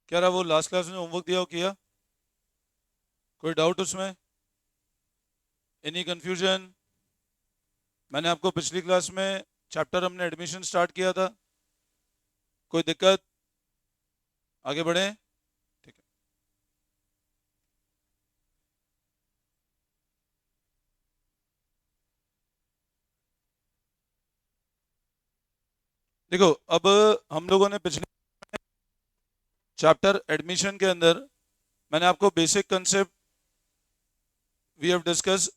क्या रहा वो लास्ट क्लास में होमवर्क दिया हो किया? कोई डाउट उसमें? Any confusion? मैंने आपको पिछली क्लास में चैप्टर हमने एडमिशन स्टार्ट किया था। कोई दिक्कत? आगे बढ़े? ठीक है। देखो, अब हम लोगों ने पिछले चैप्टर एडमिशन के अंदर मैंने आपको basic concept we have discuss.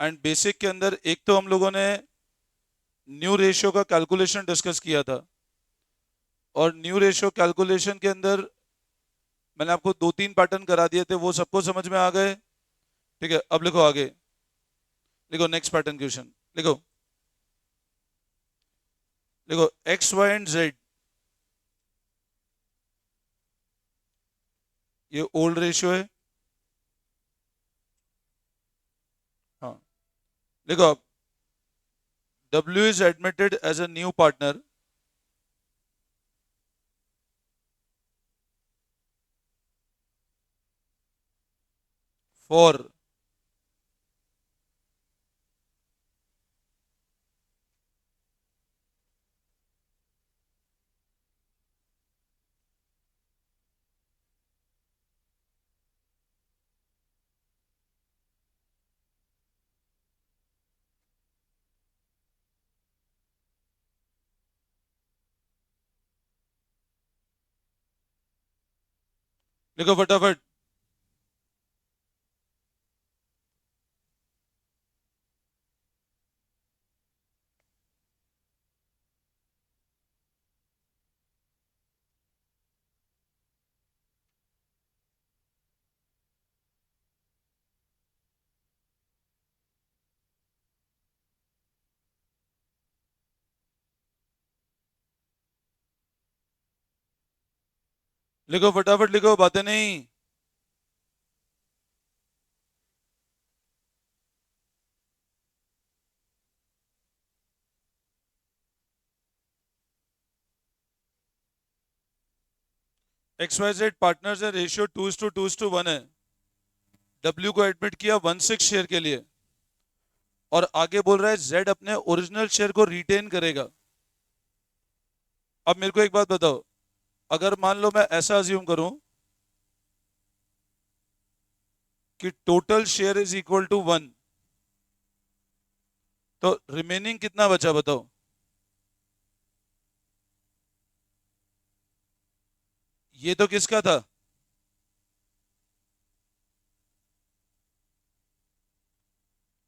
And basic के अंदर एक तो हम लोगों ने न्यू रेशियो का कैलकुलेशन डिस्कस किया था। और न्यू रेशियो कैलकुलेशन के अंदर मैंने आपको दो तीन पैटर्न करा दिए थे, वो सबको समझ में आ गए? ठीक है, अब लिखो आगे। लिखो नेक्स्ट पैटर्न क्वेश्चन। लिखो। देखो, एक्स वाई एंड जेड, ये ओल्ड रेशियो है। हाँ। देखो अब, W is admitted as a new partner for लिखो फटाफट। लिखो फटाफट, लिखो, बातें नहीं। एक्स वाई जेड पार्टनर्स है, रेशियो 2:2:1 है। W को एडमिट किया 1/6 शेयर के लिए, और आगे बोल रहा है जेड अपने ओरिजिनल शेयर को रिटेन करेगा। अब मेरे को एक बात बताओ, अगर मान लो मैं ऐसा अज्यूम करूं कि total share is equal to 1, तो रिमेनिंग कितना बचा बताओ? ये तो किसका था?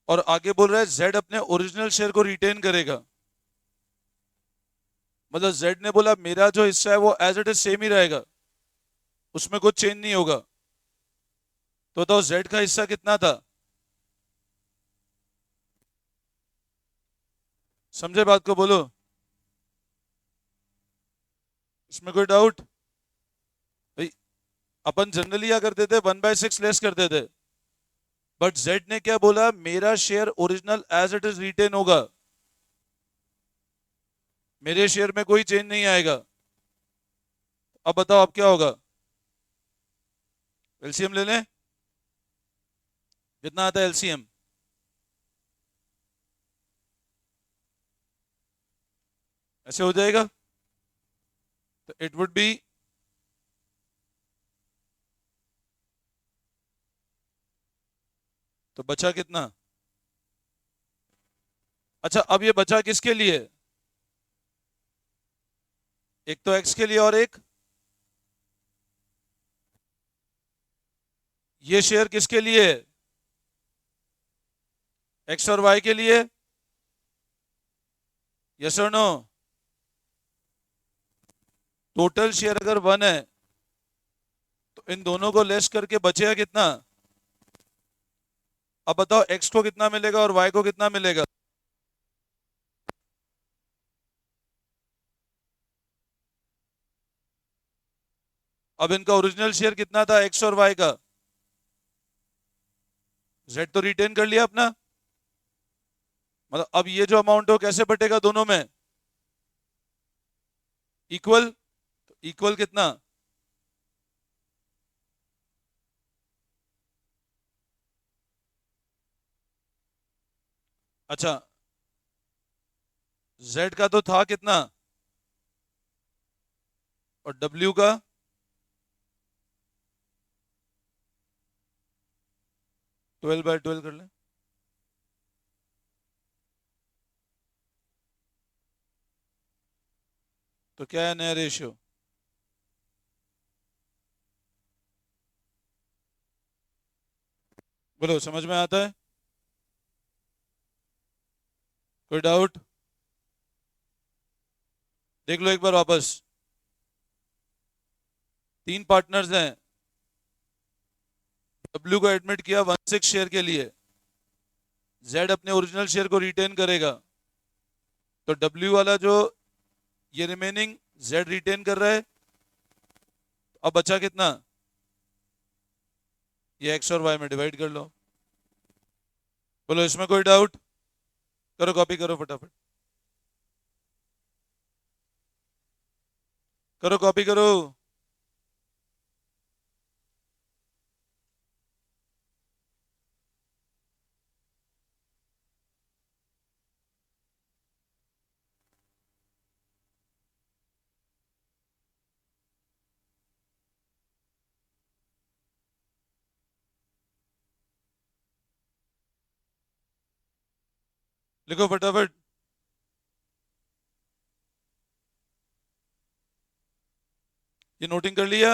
और आगे बोल रहा है जेड अपने ओरिजिनल शेयर को रिटेन करेगा। मतलब जेड ने बोला मेरा जो हिस्सा है वो एज इट इज सेम ही रहेगा, उसमें कुछ चेंज नहीं होगा। तो बताओ जेड का हिस्सा कितना था? समझे बात को, बोलो। इसमें कोई डाउट? भाई, अपन जनरली क्या करते थे, 1/6 लेस करते थे। बट जेड ने क्या बोला, मेरा share original as it is retain होगा, मेरे शेयर में कोई चेंज नहीं आएगा। अब बताओ अब क्या होगा? एलसीएम ले लें? कितना आता है एलसीएम? ऐसे हो जाएगा। तो इट वुड बी, तो बचा कितना? अच्छा, अब ये बचा किसके लिए? एक तो एक्स के लिए और एक, ये शेयर किसके लिए? एक्स और वाई के लिए। यस और नो? टोटल शेयर अगर 1 है तो इन दोनों को लेस करके बचेगा कितना? अब बताओ एक्स को कितना मिलेगा और वाई को कितना मिलेगा? अब इनका ओरिजिनल शेयर कितना था एक्स और वाई का? जेड तो रिटेन कर लिया अपना। मतलब अब ये जो अमाउंट है वो कैसे बटेगा दोनों में? इक्वल। इक्वल कितना? अच्छा, Z का तो था कितना, और W का 12/12 कर ले। तो क्या है नया रेशियो? बोलो, समझ में आता है? कोई डाउट? देख लो एक बार वापस। 3 पार्टनर्स हैं, W को एडमिट किया 16 शेयर के लिए, Z अपने ओरिजिनल शेयर को रिटेन करेगा, तो W वाला जो ये रिमेनिंग Z रिटेन कर रहा है, अब बचा कितना, ये X और Y में डिवाइड कर लो। बोलो, इसमें कोई डाउट? करो, कॉपी करो फटाफट, करो कॉपी करो। लिखो फटाफट। ये नोटिंग कर लिया?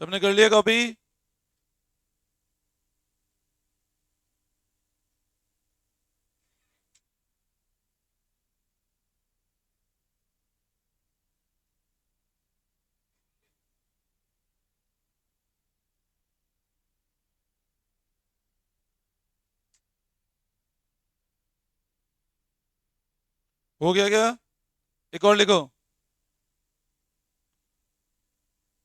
सबने कर लिया कॉपी? हो गया क्या? एक और लिखो,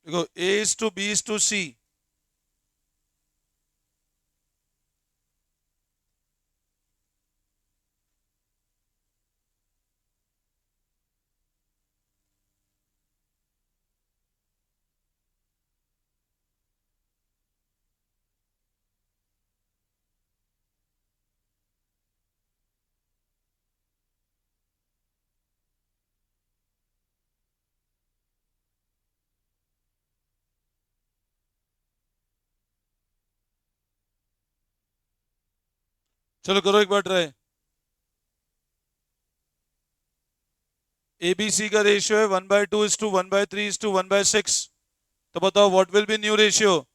देखो, A is to B is to C। चलो करो एक बार ट्राई। ABC का रेशियो है 1/2:1/3:1/6। तो बताओ what will be new ratio?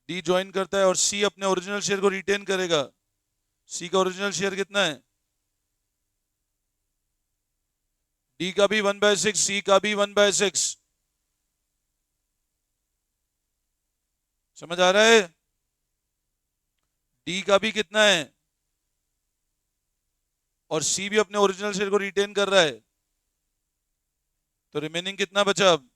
D join करता है और C अपने ओरिजिनल शेयर को रिटेन करेगा। C का ओरिजिनल शेयर कितना है? D का भी 1/6, C का भी 1/6। समझ आ रहा है? D का भी कितना है, और C भी अपने ओरिजिनल शेयर को रिटेन कर रहा है, तो रिमेनिंग कितना बचा अब?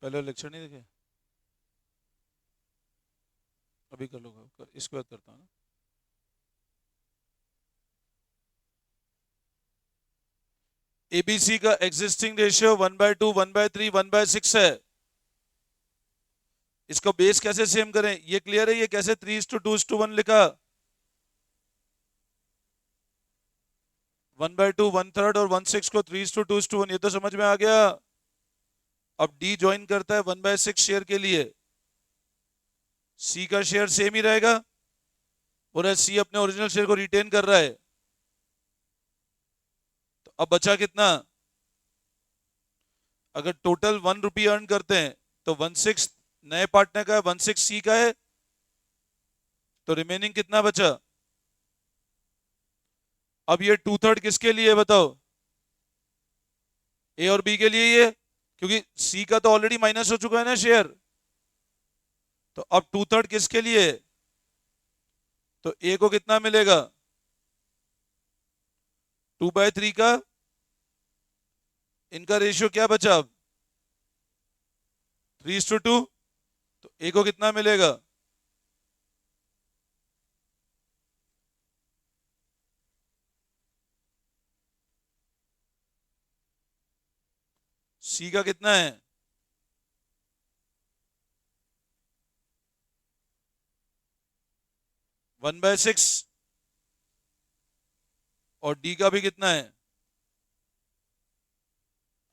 पहले लेक्चर नहीं देखे? अभी कर लो, इसके बाद करता हूँ ना। ABC का एग्जिस्टिंग रेशियो 1/2, 1/3, 1/6 है। इसको बेस कैसे सेम करें, ये क्लियर है? ये कैसे 3:2:1 लिखा? 1/2, 1/3 और 1/6 को 3:2:1, ये तो समझ में आ गया। अब डी ज्वाइन करता है 1/6 शेयर के लिए, सी का शेयर सेम ही रहेगा, और सी अपने ओरिजिनल शेयर को रिटेन कर रहा है। तो अब बचा कितना? अगर टोटल 1 रुपी अर्न करते हैं तो 1/6 नए पार्टनर का है, 1/6 सी का है, तो रिमेनिंग कितना बचा? अब ये 2/3 किसके लिए है बताओ? ए और बी के लिए ये, क्योंकि सी का तो ऑलरेडी माइनस हो चुका है ना शेयर। तो अब 2/3 किसके लिए है? तो ए को कितना मिलेगा? 2/3 का, इनका रेशियो क्या बचा अब? 3:2। तो ए को कितना मिलेगा? सी का कितना है? 1/6, और डी का भी कितना है?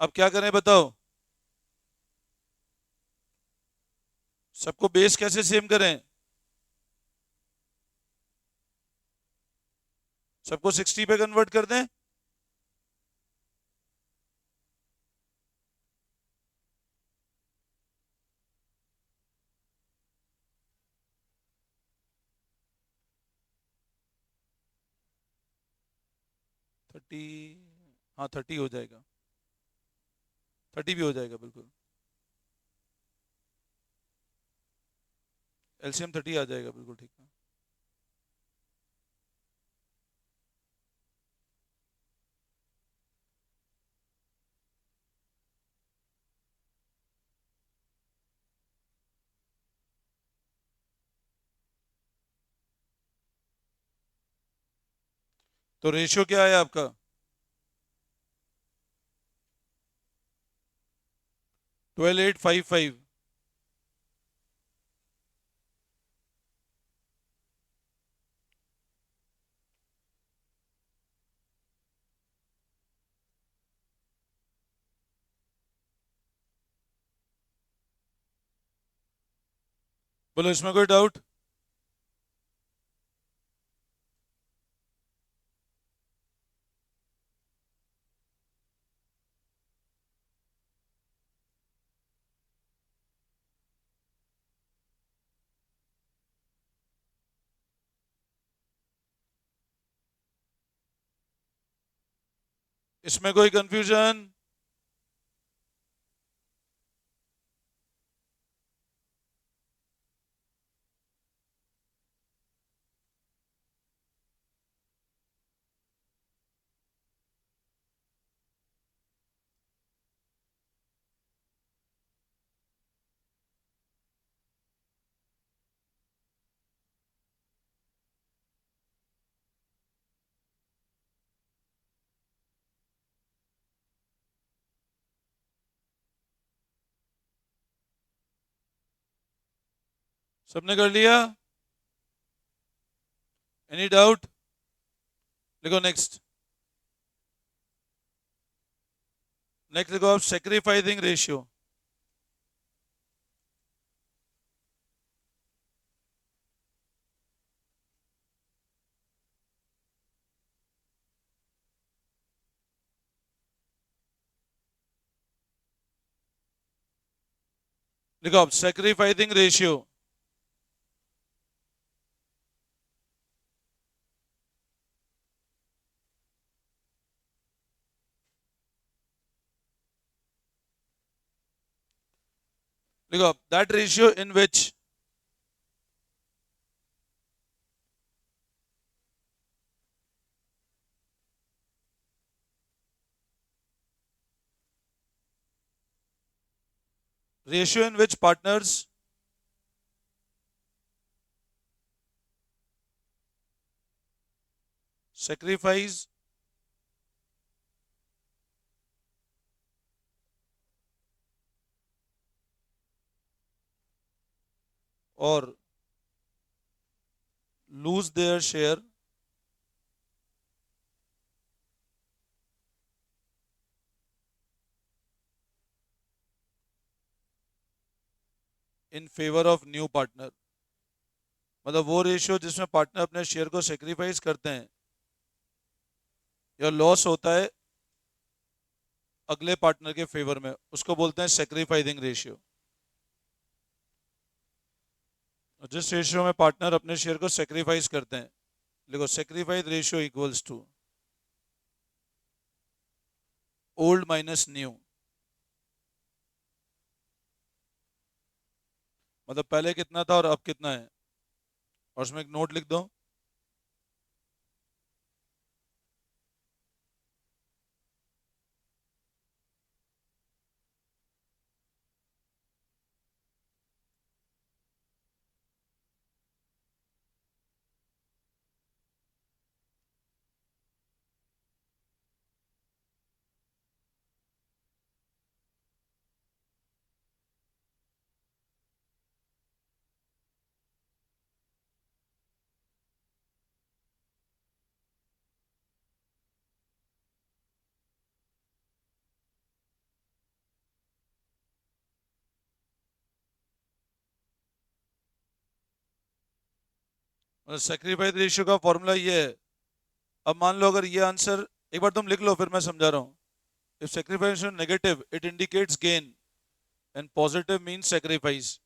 अब क्या करें बताओ? सबको बेस कैसे सेम करें? सबको 60 पे कन्वर्ट कर दें। थर्टी, हाँ 30 हो जाएगा, 30 भी हो जाएगा बिल्कुल। एलसीएम 30 आ जाएगा बिल्कुल ठीक है। तो रेशियो क्या है आपका? 12,855। बोलो इसमें कोई डाउट? इसमें कोई कंफ्यूजन? सबने कर लिया? Any doubt? लिखो नेक्स्ट। नेक्स्ट लिखो आप सेक्रीफाइसिंग रेशियो। लिखो आप सेक्रीफाइसिंग रेशियो। लिखो आप that ratio in which partners sacrifice or lose their share in favour of new partner, मतलब वो रेशियो जिसमें पार्टनर अपने शेयर को सेक्रीफाइस करते हैं या लॉस होता है अगले पार्टनर के फेवर में, उसको बोलते हैं सेक्रीफाइसिंग रेशियो। जिस रेशियो में पार्टनर अपने शेयर को सेक्रीफाइस करते हैं, देखो sacrifice ratio equals to old minus new, मतलब पहले कितना था और अब कितना है, और उसमें एक नोट लिख दो। मतलब सेक्रीफाइस रेशियो का फॉर्मूला ये है। अब मान लो अगर ये आंसर एक बार तुम लिख लो, फिर मैं समझा रहा हूँ। If sacrifice negative it indicates gain and positive means sacrifice.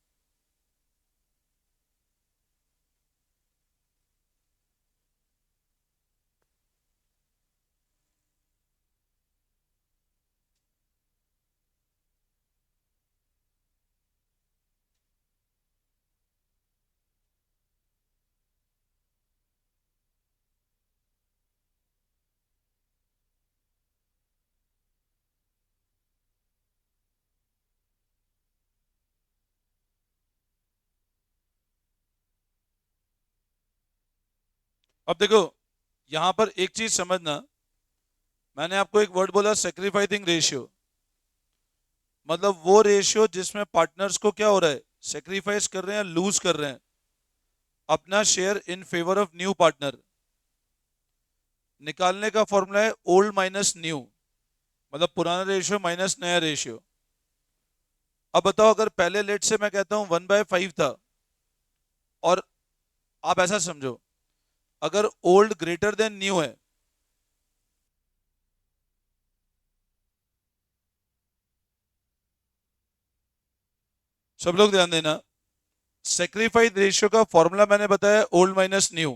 अब देखो यहां पर एक चीज समझना, मैंने आपको एक वर्ड बोला सेक्रीफाइसिंग रेशियो, मतलब वो रेशियो जिसमें पार्टनर्स को क्या हो रहा है, सेक्रीफाइस कर रहे हैं, लूज कर रहे हैं अपना share in favour of new partner. निकालने का फॉर्मूला है ओल्ड माइनस न्यू, मतलब पुराना रेशियो माइनस नया रेशियो। अब बताओ अगर पहले लेट से मैं कहता हूं 1/5 था, और आप ऐसा समझो अगर ओल्ड ग्रेटर देन न्यू है, सब लोग ध्यान देना, सेक्रीफाइस रेशियो का फॉर्मूला मैंने बताया ओल्ड माइनस न्यू,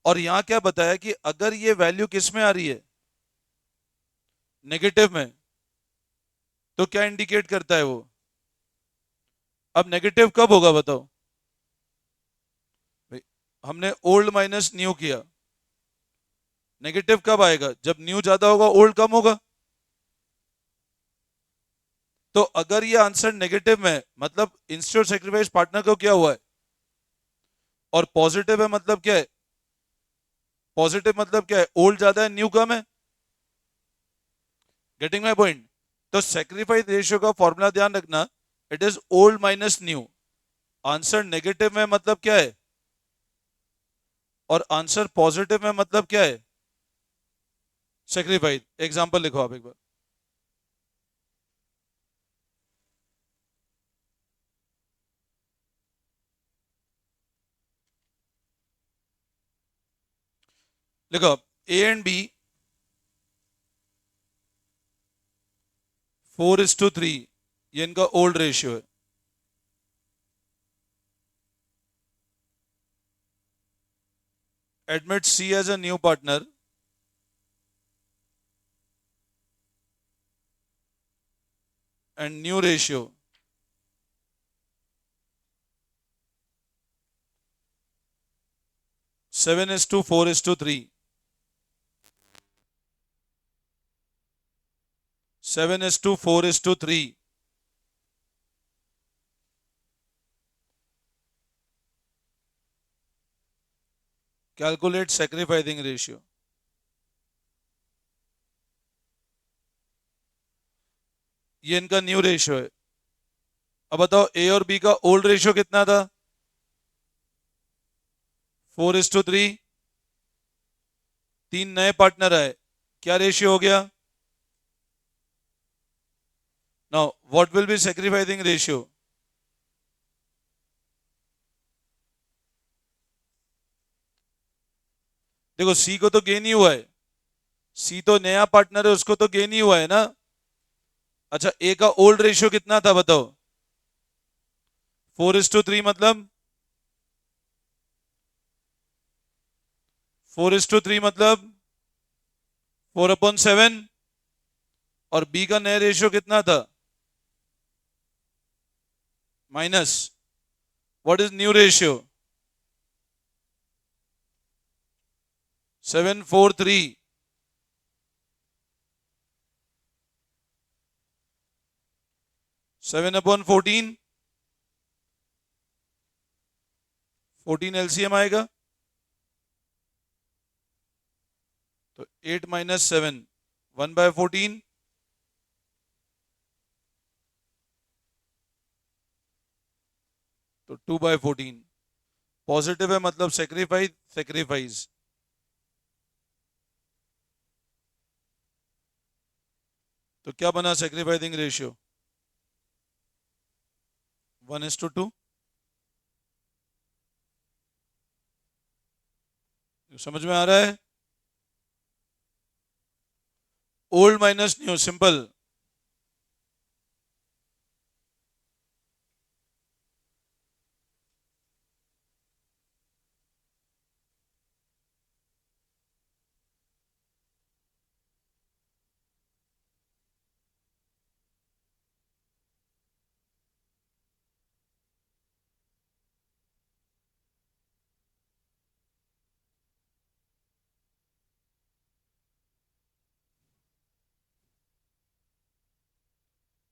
और यहां क्या बताया कि अगर ये वैल्यू किस में आ रही है, नेगेटिव में, तो क्या इंडिकेट करता है वो। अब नेगेटिव कब होगा बताओ भाई, हमने ओल्ड माइनस न्यू किया, नेगेटिव कब आएगा, जब न्यू ज्यादा होगा ओल्ड कम होगा। तो अगर ये आंसर नेगेटिव में है, मतलब इंस्टेड सेक्रीफाइस पार्टनर को क्या हुआ है, और पॉजिटिव है मतलब क्या है, पॉजिटिव मतलब क्या है, ओल्ड ज्यादा है न्यू कम है। Getting my point. तो सेक्रीफाइस रेशियो का फॉर्मूला ध्यान रखना, it is old minus new. Answer negative में मतलब क्या है, और आंसर पॉजिटिव में मतलब क्या है, सेक्रीफाइस। एग्जांपल लिखो आप एक बार। लिखो ए एंड बी 4:3, ये इनका ओल्ड रेशियो है। Admit C as a new partner and new ratio 7:4:3, 7:4:3। Calculate sacrificing ratio. ये इनका न्यू रेशियो है। अब बताओ ए और बी का ओल्ड रेशियो कितना था, 4:3। तीन नए पार्टनर आए, क्या रेशियो हो गया। Now what will be sacrificing ratio, देखो सी को तो गेन ही हुआ है, सी तो नया पार्टनर है, उसको तो गेन ही हुआ है ना। अच्छा ए का ओल्ड रेशियो कितना था बताओ? 4:3 मतलब 4:3 मतलब 4/7। और बी का नया रेशियो कितना था? Minus, what is new ratio? 7:4:3। 7/14, 14 LCM आएगा, तो 8 - 7, 1/14, तो 2/14। पॉजिटिव है मतलब सेक्रीफाइस, सेक्रीफाइस। तो क्या बना सेक्रीफाइसिंग रेशियो? 1:2। समझ में आ रहा है? Old minus new, simple.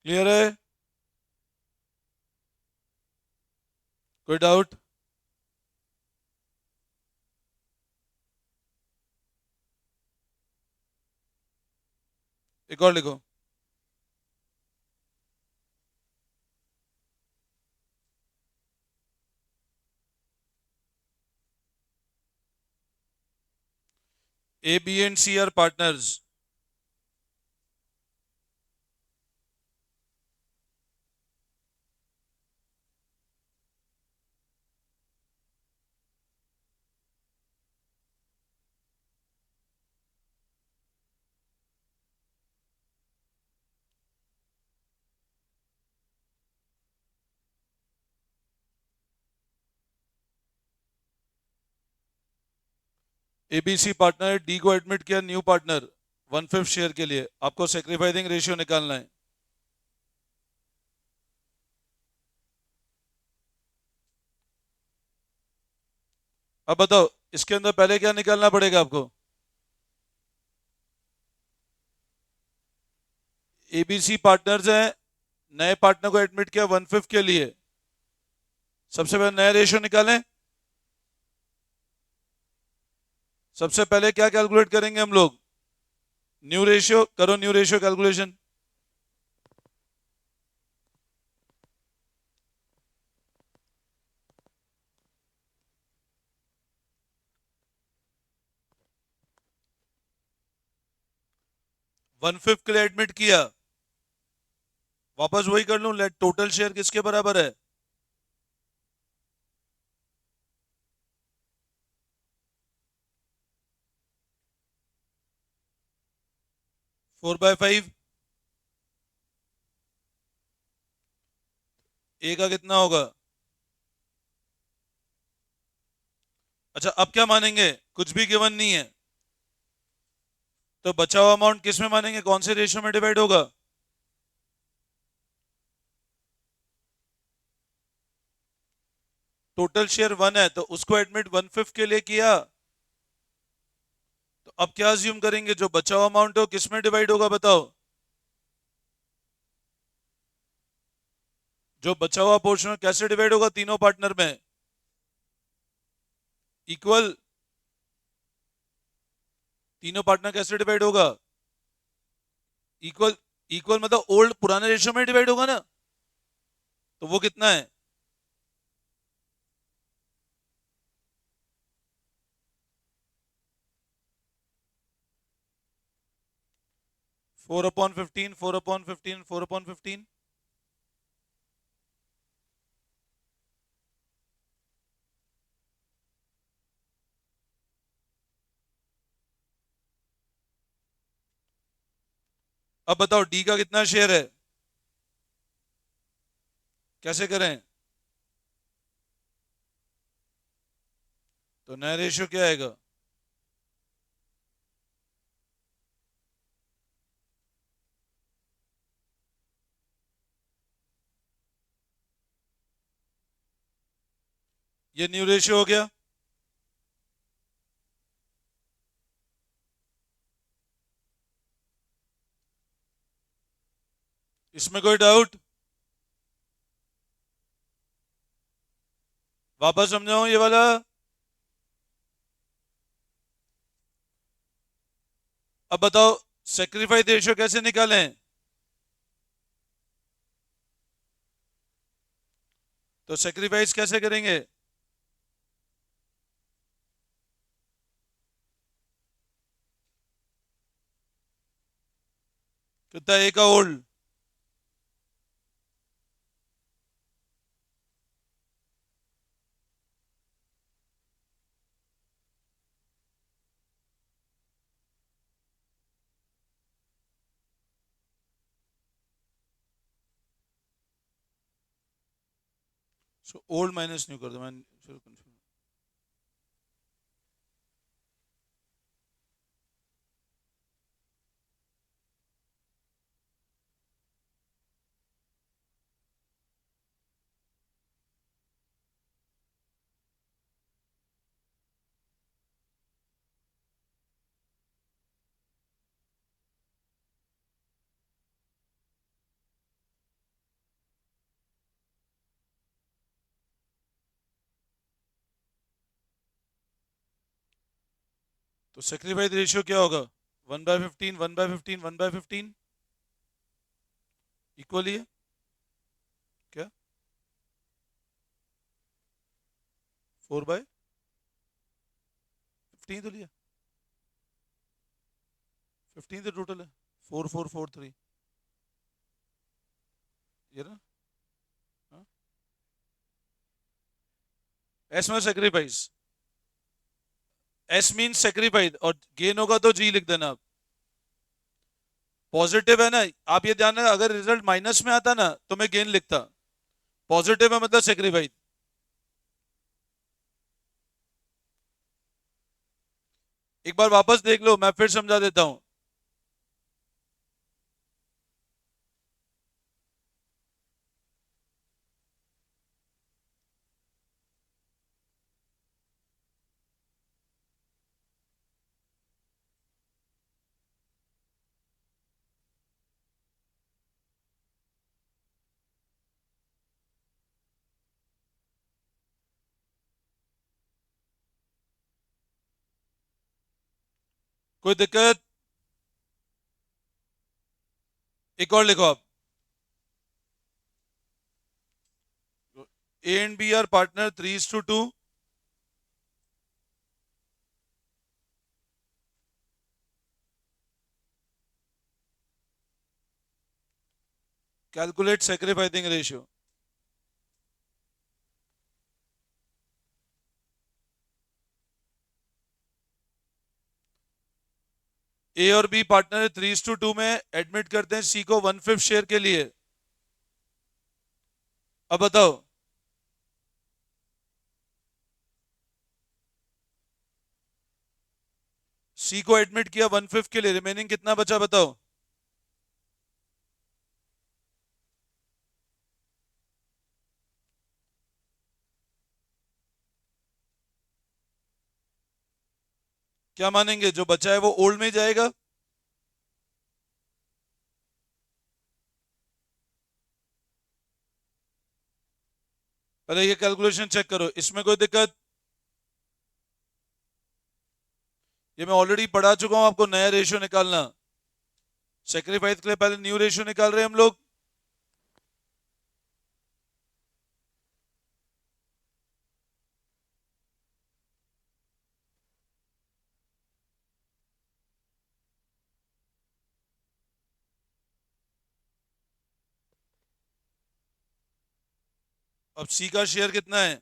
Clear है? कोई डाउट? एक और लिखो। A B and C are partners. ABC partner D को एडमिट किया, न्यू पार्टनर 1/5 शेयर के लिए। आपको सेक्रीफाइसिंग रेशियो निकालना है। अब बताओ इसके अंदर पहले क्या निकालना पड़ेगा आपको? एबीसी पार्टनर्स हैं, नए पार्टनर को एडमिट किया 1/5 के लिए। सबसे पहले नया रेशियो निकालें। सबसे पहले क्या कैलकुलेट करेंगे हम लोग? New ratio. करो new ratio calculation. One fifth के लिए एडमिट किया, वापस वही कर लूं, लेट टोटल शेयर किसके बराबर है? Four by five. ए का कितना होगा? अच्छा अब क्या मानेंगे? कुछ भी गिवन नहीं है, तो बचा हुआ अमाउंट किस में मानेंगे? कौन से रेशियो में डिवाइड होगा? टोटल शेयर 1 है तो उसको एडमिट 1/5 के लिए किया, तो अब क्या अज्यूम करेंगे? जो बचा हुआ अमाउंट है वो किस में डिवाइड होगा बताओ? जो बचा हुआ पोर्शन कैसे डिवाइड होगा तीनों पार्टनर में? इक्वल। तीनों पार्टनर कैसे डिवाइड होगा? इक्वल। इक्वल मतलब ओल्ड पुराने रेशियो में डिवाइड होगा ना। तो वो कितना है? 4/15, 4/15, 4/15। अब बताओ डी का कितना शेयर है, कैसे करें? तो नया रेशियो क्या आएगा? ये न्यू रेशियो हो गया। इसमें कोई डाउट? वापस समझाऊं ये वाला? अब बताओ सेक्रीफाइस रेशियो कैसे निकालें? तो सेक्रीफाइस कैसे करेंगे? कितना ए का old? So old minus new कर दो, मैं तो सेक्रीफाइस रेशियो क्या होगा? 1/15, 1/15, 1/15 इक्वली है क्या? 4/15 तो लिया, 15 तो टोटल है, 4443 ये ना। एस में सेक्रीफाइस, एस मीन सेक्रीफाइस, और गेन होगा तो जी लिख देना। पॉजिटिव है ना, आप ये ध्यान रखना, अगर रिजल्ट माइनस में आता ना तो मैं गेन लिखता, पॉजिटिव है मतलब सेक्रीफाइस। एक बार वापस देख लो, मैं फिर समझा देता हूं। कोई दिक्कत? एक और लिखो आप, A and B are partner 3:2। Calculate sacrificing ratio. A और बी पार्टनर 3:2 में, एडमिट करते हैं सी को 1/5 शेयर के लिए। अब बताओ, सी को एडमिट किया 1/5 के लिए, रिमेनिंग कितना बचा बताओ? क्या मानेंगे, जो बचा है वो ओल्ड में जाएगा? पहले ये कैलकुलेशन चेक करो, इसमें कोई दिक्कत? ये मैं ऑलरेडी पढ़ा चुका हूं आपको, नया रेशियो निकालना। सेक्रीफाइस के लिए पहले न्यू रेशियो निकाल रहे हैं हम लोग। अब सी का शेयर कितना है?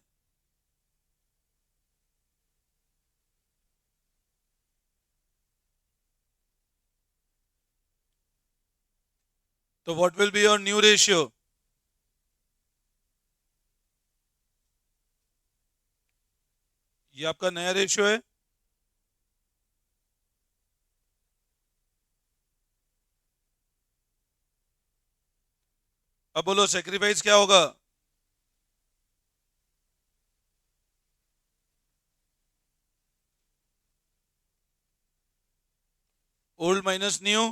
तो what will be your new ratio? ये आपका नया रेशियो है। अब बोलो सेक्रीफाइस क्या होगा? Old minus new.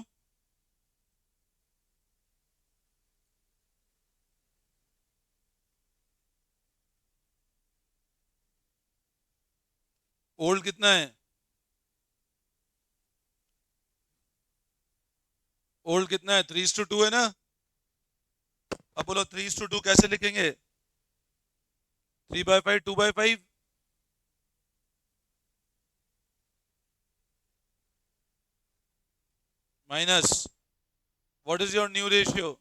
ओल्ड कितना है? ओल्ड कितना है? 3:2 है ना। अब बोलो 3:2 कैसे लिखेंगे? 3/5 2/5 minus what is your new ratio?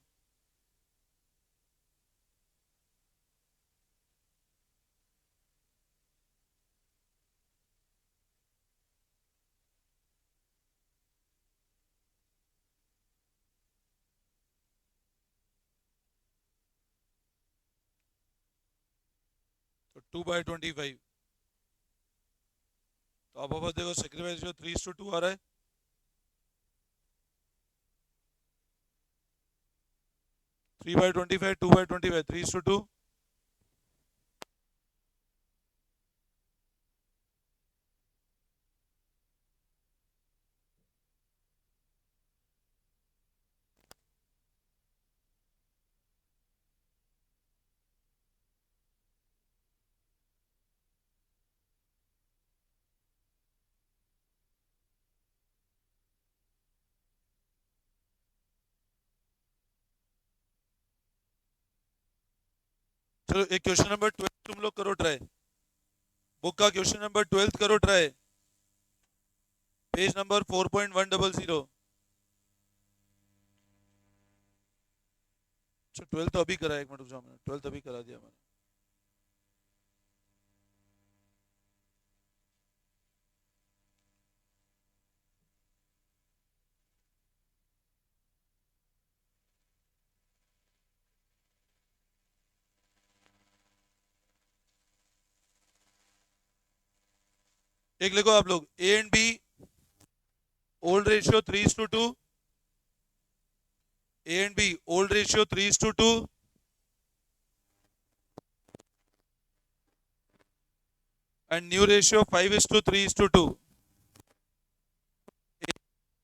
तो 2/25। तो अब देखो सेक्रीफाइस जो 3:2 आ रहा है। 3/25 2/25 3:2। चलो एक क्वेश्चन नंबर 12 तुम लोग करो ट्राई। बुक का क्वेश्चन नंबर 12 करो ट्राई। Page number 4.100। अच्छा 12 तो अभी करा है, एक मिनट रुक जाओ, मैंने 12 अभी करा दिया मैंने। एक लिखो आप लोग A and B old ratio 3:2। A and B old ratio 3:2 and new ratio 5:3:2.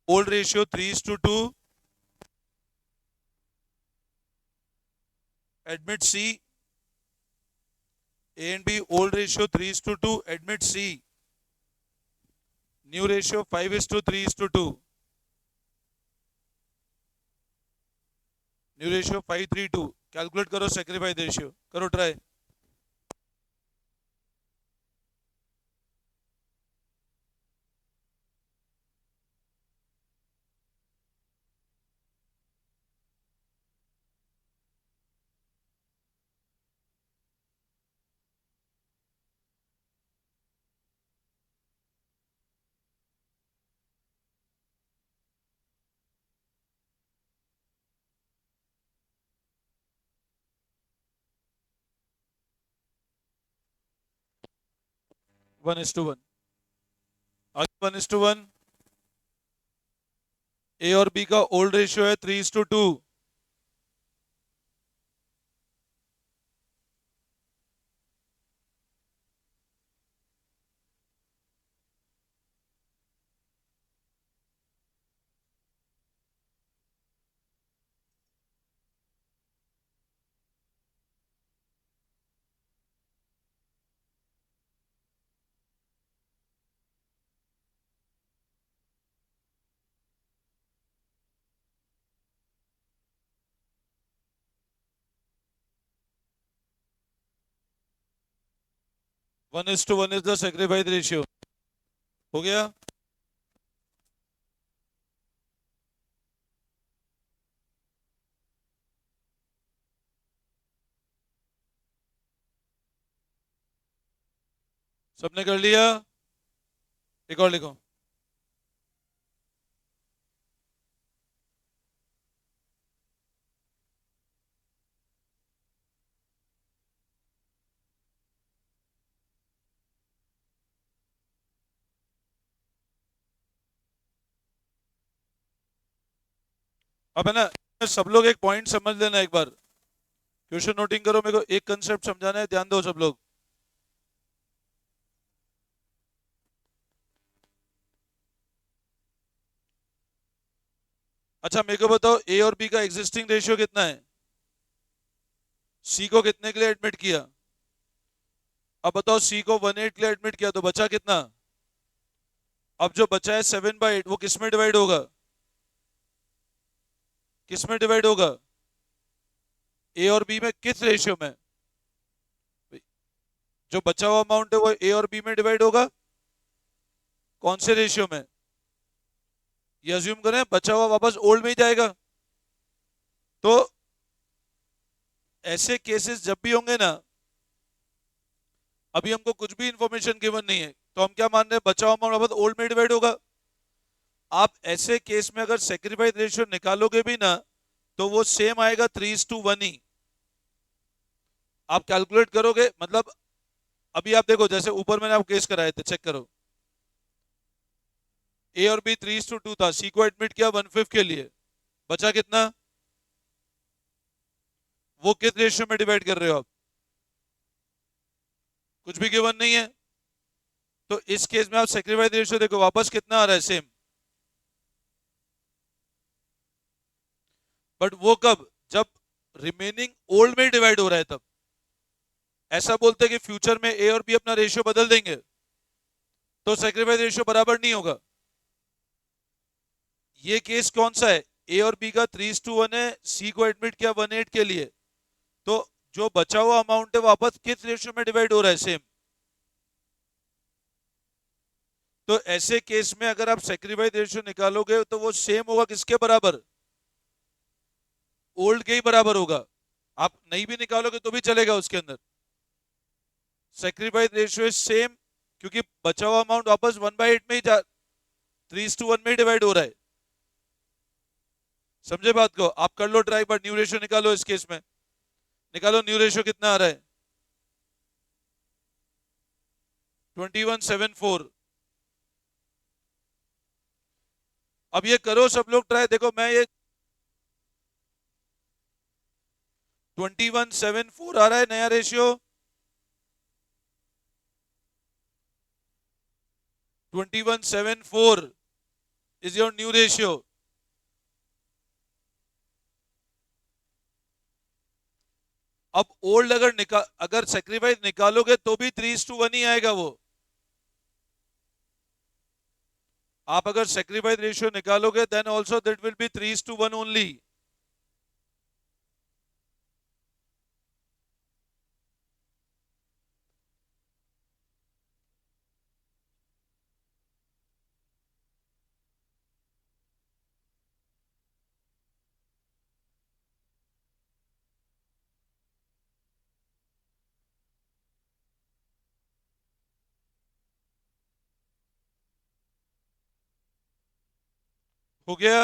Old ratio 3:2. Admit C. A and B old ratio 3:2. Admit C. New ratio 5:3:2. New ratio 5:3:2. Calculate करो sacrifice ratio. करो try. One is to one. आगे 1:1. ए और B का old ratio है 3:2. One is to one is the sacrifice ratio. हो गया। सबने कर लिया? एक और लिखो। अब है ना, सब लोग एक पॉइंट समझ लेना, एक बार क्वेश्चन नोटिंग करो, मेरे को एक कंसेप्ट समझाना है, ध्यान दो सब लोग। अच्छा मेरे को बताओ, ए और बी का एग्जिस्टिंग रेशियो कितना है? सी को कितने के लिए एडमिट किया? अब बताओ, सी को 1/8 के लिए एडमिट किया तो बचा कितना? अब जो बचा है 7/8, वो किस में डिवाइड होगा? किस में डिवाइड होगा? ए और बी में किस रेशियो में? जो बचा हुआ अमाउंट है वो ए और बी में डिवाइड होगा, कौन से रेशियो में? ये अज्यूम करें बचा हुआ वापस ओल्ड में ही जाएगा। तो ऐसे केसेस जब भी होंगे ना, अभी हमको कुछ भी इंफॉर्मेशन गिवन नहीं है, तो हम क्या मान रहे हैं, बचा हुआ अमाउंट वापस ओल्ड में डिवाइड होगा। आप ऐसे केस में अगर सेक्रीफाइस रेशियो निकालोगे भी ना, तो वो सेम आएगा 3:1 ही। आप कैलकुलेट करोगे, मतलब अभी आप देखो, जैसे ऊपर मैंने आपको केस कराए थे, चेक करो। ए और बी 3:2 था, सी को एडमिट किया 1/5 के लिए, बचा कितना? वो किस रेशियो में डिवाइड कर रहे हो आप? कुछ भी गिवन नहीं है, तो इस केस में आप सेक्रीफाइस रेशियो देखो वापस कितना आ रहा है, सेम। बट वो कब? जब रिमेनिंग ओल्ड में डिवाइड हो रहा है तब। ऐसा बोलते हैं कि फ्यूचर में ए और बी अपना रेशियो बदल देंगे तो सेक्रीफाइस रेशियो बराबर नहीं होगा। ये केस कौन सा है? ए और बी का 3:1 है, सी को एडमिट किया 1/8 के लिए, तो जो बचा हुआ अमाउंट है वापस किस रेशियो में डिवाइड हो रहा है, सेम। तो ऐसे केस में अगर आप सेक्रीफाइस रेशियो निकालोगे तो वो सेम होगा किसके बराबर? ओल्ड के ही बराबर होगा। आप नहीं भी निकालोगे तो भी चलेगा उसके अंदर। सेक्रीफाइस रेशियो इज सेम, क्योंकि बचा हुआ अमाउंट वापस 1/8 में ही 3:1 में डिवाइड हो रहा है। समझे बात को? आप कर लो ट्राई, बट न्यू रेशियो निकालो इस केस में। निकालो न्यू रेशियो कितना आ रहा है, 2174। अब ये करो सब लोग ट्राई, देखो मैं ये 2174 आ रहा है नया ratio, 2174 is your new ratio. अब ओल्ड अगर सेक्रीफाइस निकालोगे तो भी 3:1 ही आएगा वो। आप अगर सेक्रीफाइस रेशियो निकालोगे then also that will be 3:1 only. हो गया?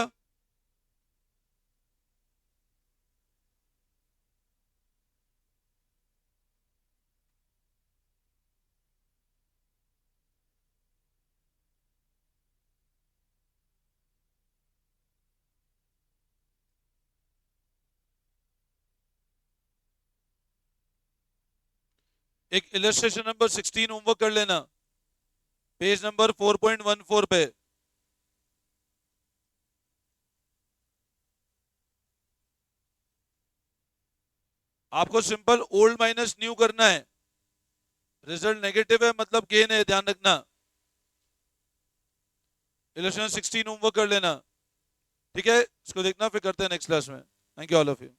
एक इलस्ट्रेशन नंबर 16 होमवर्क कर लेना, पेज नंबर 4.14 पे। आपको सिंपल ओल्ड माइनस न्यू करना है। रिजल्ट नेगेटिव है मतलब गेन है, ध्यान रखना। इलस्ट्रेशन 16 होमवर्क कर लेना, ठीक है? इसको देखना, फिर करते हैं नेक्स्ट क्लास में। Thank you all of you.